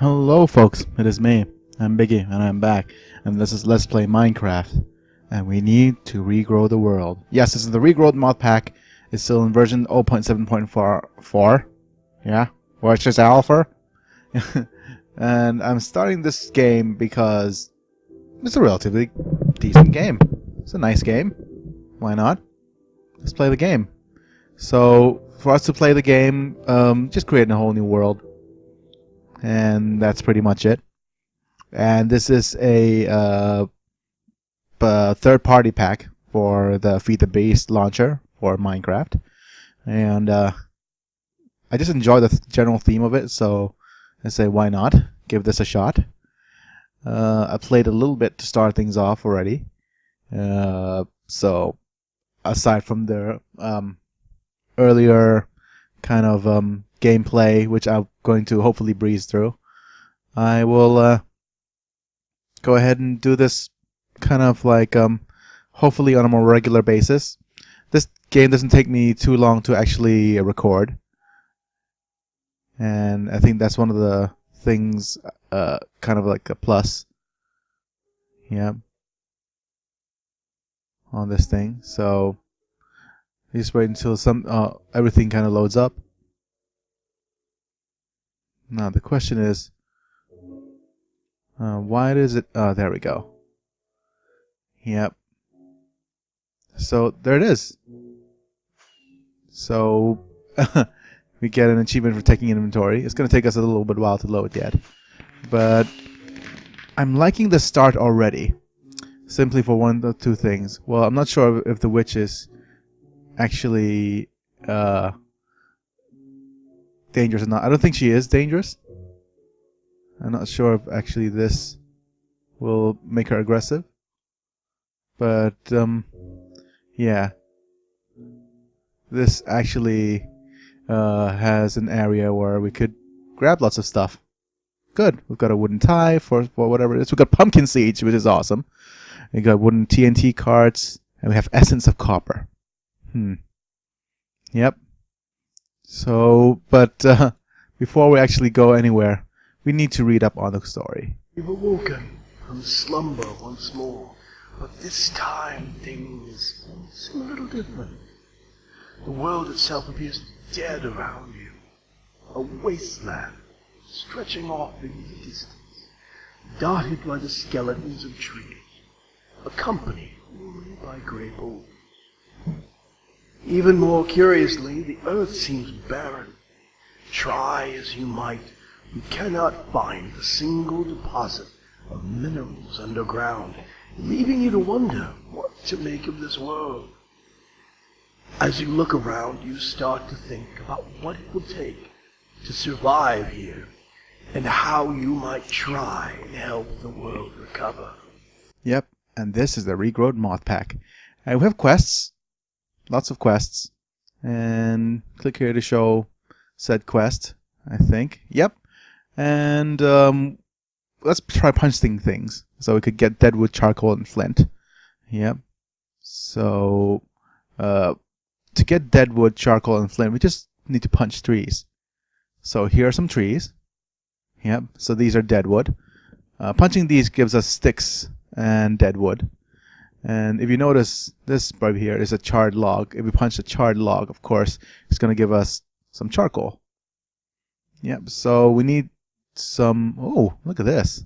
Hello folks, it is me. I'm Biggy and I'm back, and this is Let's Play Minecraft. And we need to regrow the world. Yes, this is the Regrowth mod pack. It's still in version 0.7.4. Yeah? Which is alpha. And I'm starting this game because it's a relatively decent game. It's a nice game. Why not? Let's play the game. So, for us to play the game, just creating a whole new world. And that's pretty much it. And this is a third-party pack for the Feed the Beast launcher for Minecraft, and I just enjoy the general theme of it, so I say why not give this a shot. I played a little bit to start things off already, so aside from the earlier kind of gameplay, which I'm going to hopefully breeze through, I will go ahead and do this kind of like hopefully on a more regular basis. This game doesn't take me too long to actually record, and I think that's one of the things, kind of like a plus, yeah, on this thing. So just wait until everything kind of loads up. Now the question is, why does it? There we go. Yep. So there it is. So we get an achievement for taking inventory. It's going to take us a little bit while to load yet, but I'm liking the start already, simply for one of two things. Well, I'm not sure if the witch is actually dangerous or not. I don't think she is dangerous. I'm not sure if actually this will make her aggressive, but yeah, this actually has an area where we could grab lots of stuff. Good. We've got a wooden tie for whatever it is. We've got pumpkin seeds, which is awesome. We got wooden TNT carts, and we have essence of copper. Yep. So, but before we actually go anywhere, we need to read up on the story. You've awoken from slumber once more, but this time things seem a little different. The world itself appears dead around you, a wasteland stretching off into the distance, dotted by the skeletons of trees, accompanied only by grey bulls. Even more curiously, the earth seems barren. Try as you might, you cannot find a single deposit of minerals underground, leaving you to wonder what to make of this world. As you look around, you start to think about what it will take to survive here, and how you might try and help the world recover. Yep, and this is the Regrowth mod pack. And we have quests, lots of quests, and click here to show said quest, I think. Yep, and let's try punching things, so we could get deadwood, charcoal, and flint. Yep, so to get deadwood, charcoal, and flint, we just need to punch trees. So here are some trees. Yep, so these are deadwood. Punching these gives us sticks and deadwood. And if you notice, this right here is a charred log. If we punch a charred log, of course, it's going to give us some charcoal. Yep, so we need some... Oh, look at this.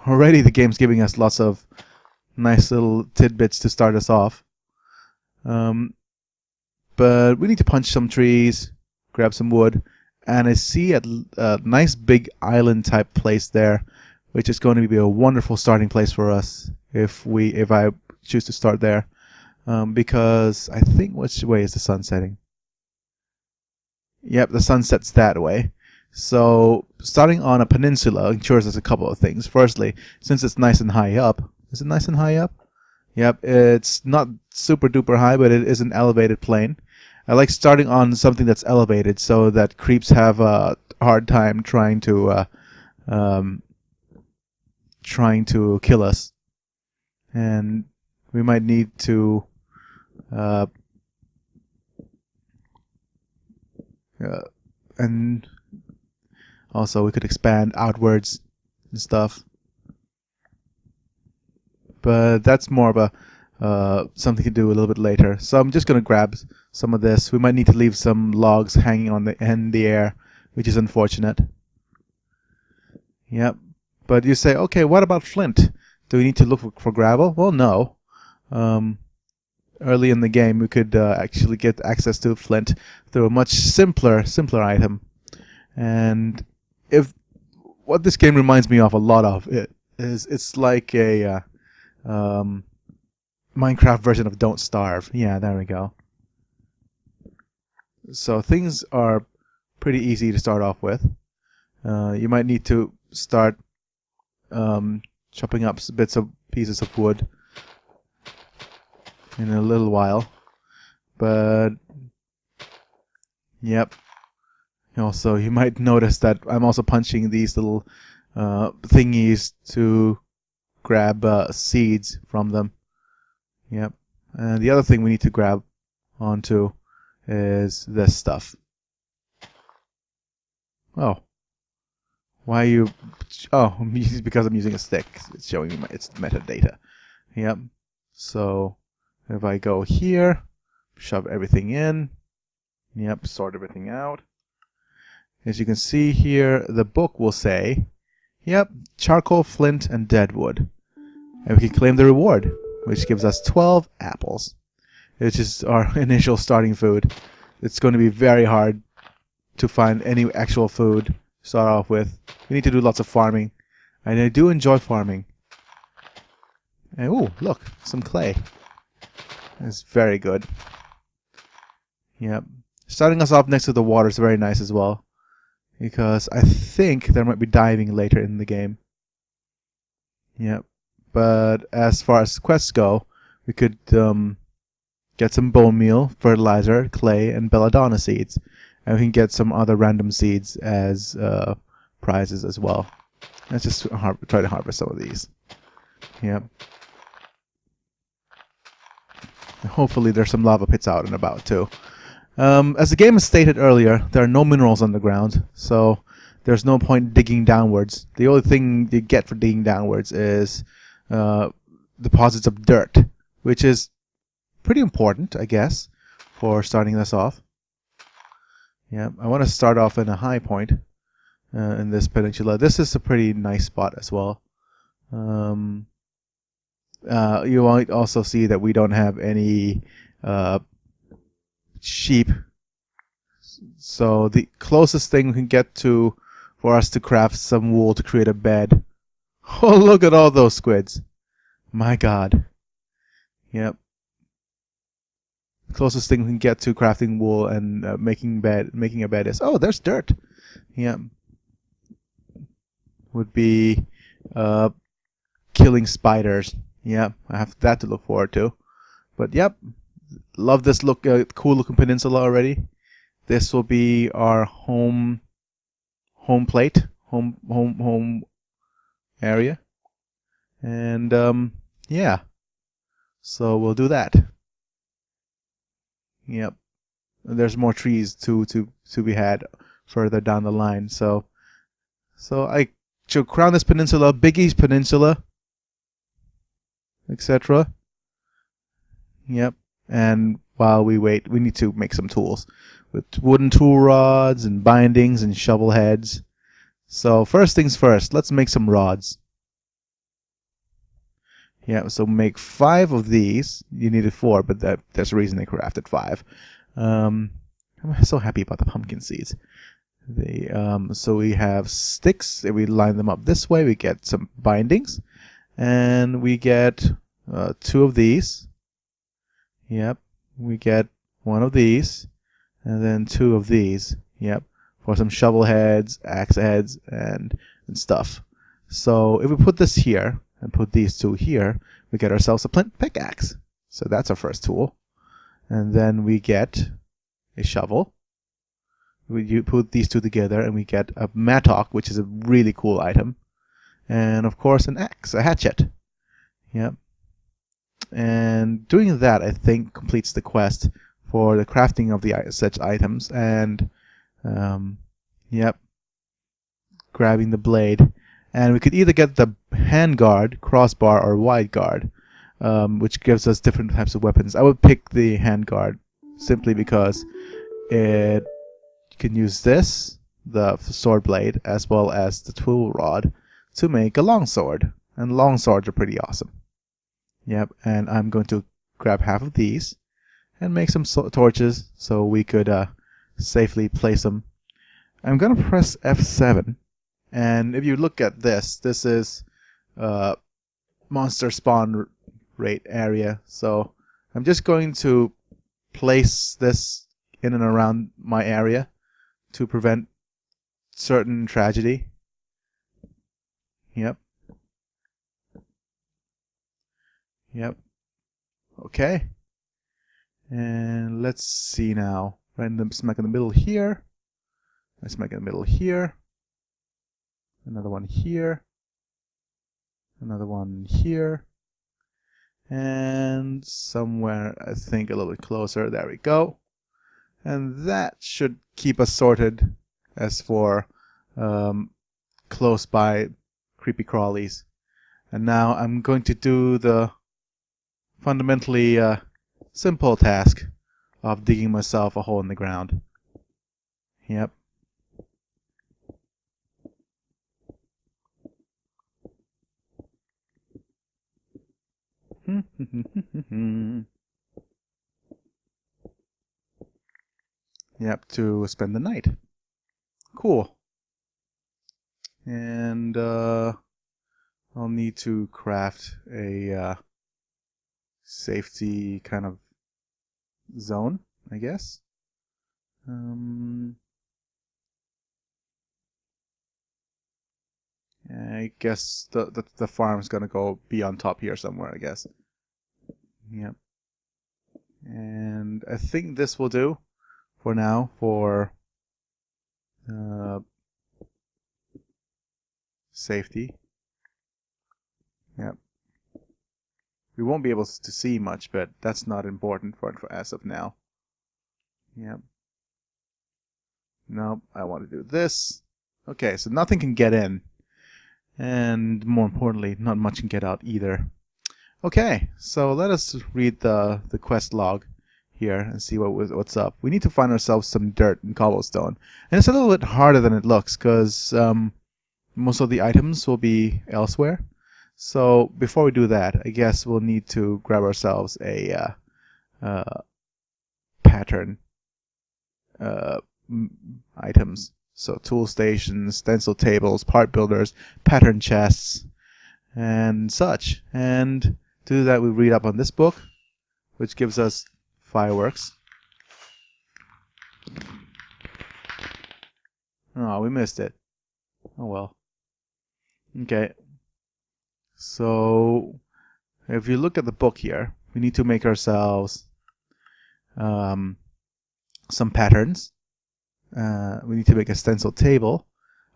Already the game's giving us lots of nice little tidbits to start us off. But we need to punch some trees, grab some wood, and I see a nice big island type place there, which is going to be a wonderful starting place for us if I choose to start there, because I think, which way is the sun setting? Yep, the sun sets that way. So starting on a peninsula ensures us a couple of things. Firstly, since it's nice and high up, is it nice and high up? Yep, it's not super duper high, but it is an elevated plane. I like starting on something that's elevated so that creeps have a hard time trying to kill us, and we might need to and Also, we could expand outwards and stuff. But that's more of a something to do a little bit later. So I'm just gonna grab some of this. We might need to leave some logs hanging on in the air, which is unfortunate. Yep. But you say, okay, what about flint? Do we need to look for gravel? Well, no. Early in the game, we could actually get access to flint through a much simpler item. And if what this game reminds me of a lot of it's like a Minecraft version of Don't Starve. Yeah, there we go. So things are pretty easy to start off with. You might need to start chopping up pieces of wood in a little while. But yep. Also, you might notice that I'm also punching these little thingies to grab seeds from them. Yep. And the other thing we need to grab onto is this stuff. Oh. Why are you... Oh, because I'm using a stick. It's showing me its metadata. Yep. So, if I go here, shove everything in. Yep, sort everything out. As you can see here, the book will say, yep, charcoal, flint, and deadwood. And we can claim the reward, which gives us 12 apples, which is our initial starting food. It's going to be very hard to find any actual food to start off with. We need to do lots of farming, and I do enjoy farming. And ooh, look, some clay. It's very good. Yep. Starting us off next to the water is very nice as well, because I think there might be diving later in the game. Yep. But as far as quests go, we could get some bone meal, fertilizer, clay, and belladonna seeds. And we can get some other random seeds as prizes as well. Let's just try to harvest some of these. Yep. And hopefully there's some lava pits out and about too. As the game has stated earlier, there are no minerals underground, so there's no point digging downwards. The only thing you get for digging downwards is deposits of dirt, which is pretty important, I guess, for starting this off. Yeah, I want to start off in a high point in this peninsula. This is a pretty nice spot as well. You might also see that we don't have any sheep. So the closest thing we can get to for us to craft some wool to create a bed. Oh, look at all those squids. My god. Yep. Closest thing we can get to crafting wool and making a bed is, oh, there's dirt. Yep. Would be killing spiders. Yep, I have that to look forward to. But yep, love this cool looking peninsula already. This will be our home plate, home area. And yeah. So we'll do that. Yep. And there's more trees to be had further down the line. So I should crown this peninsula Biggy's Peninsula, etc. Yep. And while we wait, we need to make some tools with wooden tool rods and bindings and shovel heads. So first things first, let's make some rods. Yeah, so make 5 of these. You needed 4, but there's a reason they crafted 5. I'm so happy about the pumpkin seeds. So we have sticks. If we line them up this way, we get some bindings. And we get 2 of these. Yep. We get 1 of these. And then 2 of these. Yep. For some shovel heads, axe heads, and stuff. So if we put this here, and put these 2 here, we get ourselves a flint pickaxe. So that's our first tool. And then we get a shovel. We put these 2 together and we get a mattock, which is a really cool item. And of course an axe, a hatchet. Yep. And doing that, I think, completes the quest for the crafting of the such items. And yep. grabbing the blade. And we could either get the handguard, crossbar, or wide guard, which gives us different types of weapons. I would pick the handguard simply because you can use this, the sword blade, as well as the tool rod to make a longsword. And longswords are pretty awesome. Yep, and I'm going to grab half of these and make some torches so we could safely place them. I'm going to press F7, and if you look at this, this is monster spawn rate area. So I'm just going to place this in and around my area to prevent certain tragedy. Yep. Yep. Okay. And let's see now. Right in the smack in the middle here. Right smack in the middle here. Another one here. Another one here. And somewhere, I think, a little bit closer. There we go. And that should keep us sorted as for close by creepy crawlies. And now I'm going to do the fundamentally simple task of digging myself a hole in the ground. Yep. Yep, to spend the night. Cool. And I'll need to craft a safety kind of zone, I guess. I guess the farm's gonna go be on top here somewhere, I guess. Yep. And I think this will do for now for safety. Yep. We won't be able to see much, but that's not important for as of now. Yep. Nope, I want to do this. Okay, so nothing can get in. And more importantly, not much can get out either. Okay, so let us read the quest log here and see what's up. We need to find ourselves some dirt and cobblestone. And it's a little bit harder than it looks because most of the items will be elsewhere. So before we do that, I guess we'll need to grab ourselves a pattern items. So tool stations, stencil tables, part builders, pattern chests, and such. And to do that, we read up on this book, which gives us fireworks. Oh, we missed it. Oh well. Okay. So if you look at the book here, we need to make ourselves some patterns. We need to make a stencil table,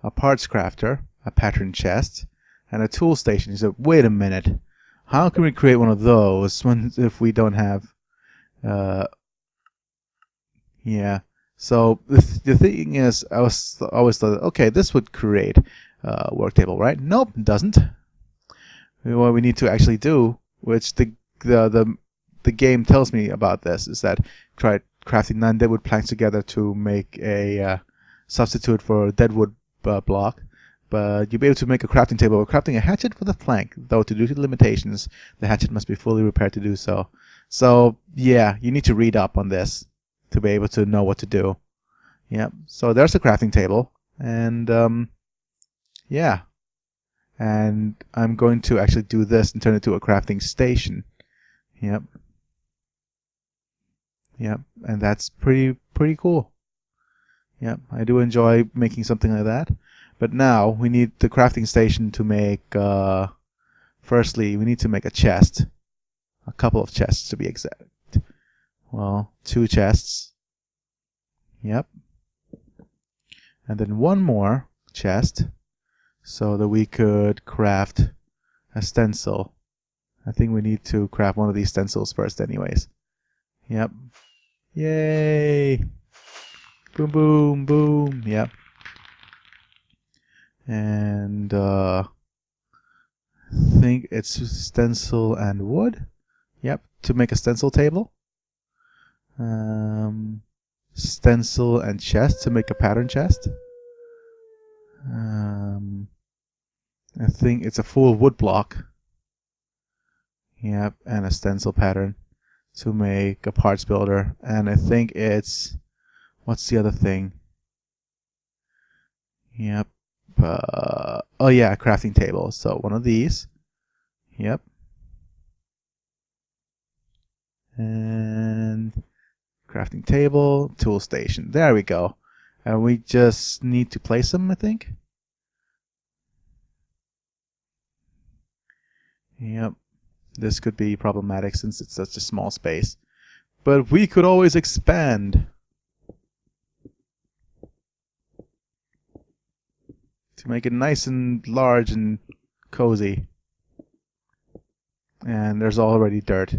a parts crafter, a pattern chest, and a tool station. So wait a minute, how can we create one of those if we don't have yeah. So the thing is, I always thought, okay, this would create a work table, right? Nope, it doesn't. What we need to actually do, which the game tells me about this, is that try crafting 9 deadwood planks together to make a substitute for a deadwood block. But you'll be able to make a crafting table by crafting a hatchet for the plank, though due to limitations, the hatchet must be fully repaired to do so. So yeah, you need to read up on this to be able to know what to do. Yeah, so there's the crafting table, and yeah. And I'm going to actually do this and turn it to a crafting station. Yep. Yep, and that's pretty cool. Yep, I do enjoy making something like that. But now we need the crafting station to make, firstly, we need to make a chest. A couple of chests to be exact. Well, 2 chests. Yep. And then 1 more chest so that we could craft a stencil. I think we need to craft one of these stencils first anyways. Yep. Yay! Boom, boom, boom. Yep. And think it's stencil and wood. Yep, to make a stencil table. Stencil and chest to make a pattern chest. I think it's a full wood block. Yep, and a stencil pattern to make a parts builder. And I think it's, what's the other thing? Yep. Oh yeah, crafting table. So one of these. Yep. And crafting table, tool station. There we go. And we just need to place them, I think. Yep. This could be problematic since it's such a small space. But we could always expand to make it nice and large and cozy. And there's already dirt.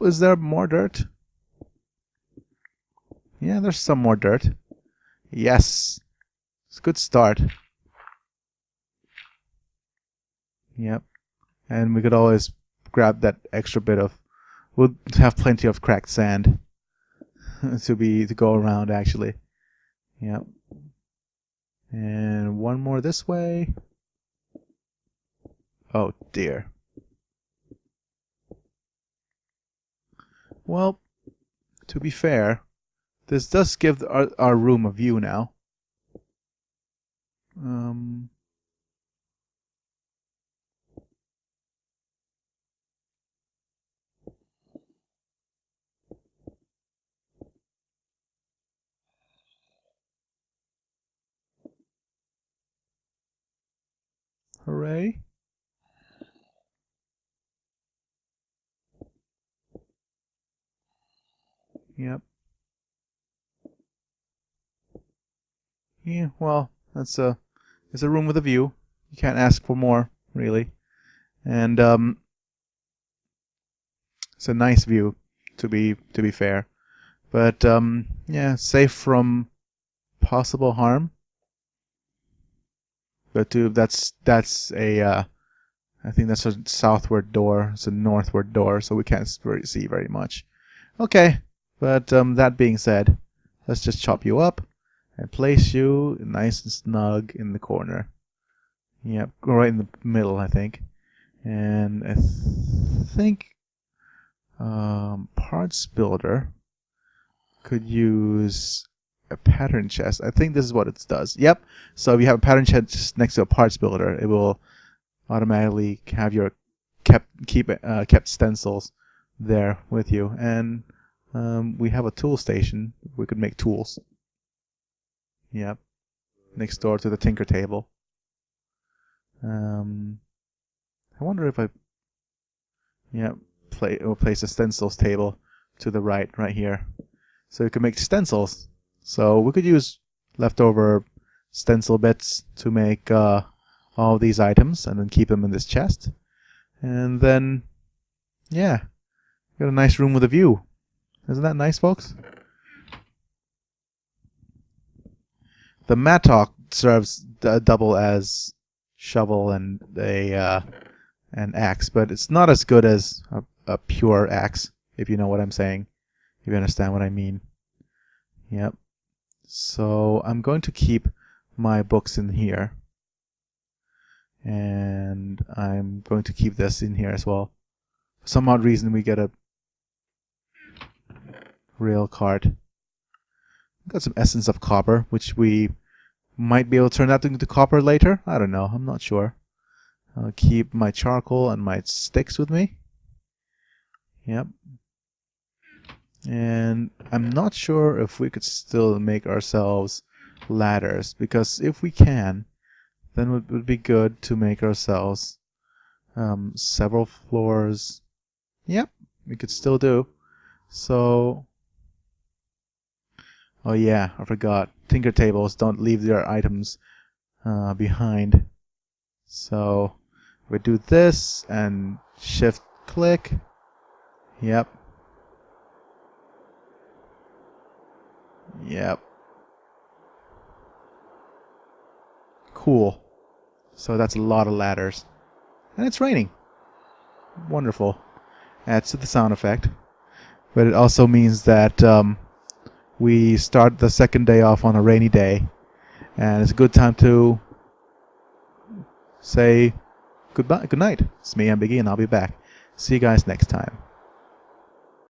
Is there more dirt? Yeah, there's some more dirt. Yes. It's a good start. Yep. And we could always grab that extra bit of... We'll have plenty of cracked sand to go around, actually. Yep. And one more this way. Oh, dear. Well, to be fair, this does give our room a view now. Hooray. Yep. Yeah, well, it's a room with a view. You can't ask for more, really. And it's a nice view, to be fair. But yeah, safe from possible harm. But that's a I think that's a southward door. It's a northward door, so we can't see very much. Okay, but that being said, let's just chop you up and place you nice and snug in the corner. Yep, right in the middle, I think. And I think parts builder could use a pattern chest. I think this is what it does. Yep. So if you have a pattern chest next to a parts builder, it will automatically have your kept stencils there with you. And we have a tool station. We could make tools. Yep. Next door to the tinker table. I wonder if we'll place a stencils table to the right here. So we can make stencils. So we could use leftover stencil bits to make all these items and then keep them in this chest. And then, yeah, got a nice room with a view. Isn't that nice, folks? The mattock serves double as shovel and an axe, but it's not as good as a pure axe, if you know what I'm saying. If you understand what I mean. Yep. So I'm going to keep my books in here. And I'm going to keep this in here as well. For some odd reason we get a rail cart. Got some essence of copper, which we might be able to turn that into copper later. I don't know. I'm not sure. I'll keep my charcoal and my sticks with me. Yep. And I'm not sure if we could still make ourselves ladders, because if we can, then it would be good to make ourselves several floors. Yep, we could still do. So, oh yeah, I forgot. Tinker tables don't leave their items behind. So we do this and shift click. Yep. Yep. Cool. So that's a lot of ladders. And it's raining. Wonderful. Adds to the sound effect. But it also means that we start the second day off on a rainy day. And it's a good time to say goodbye, good night. It's me, I'm Biggy, and I'll be back. See you guys next time.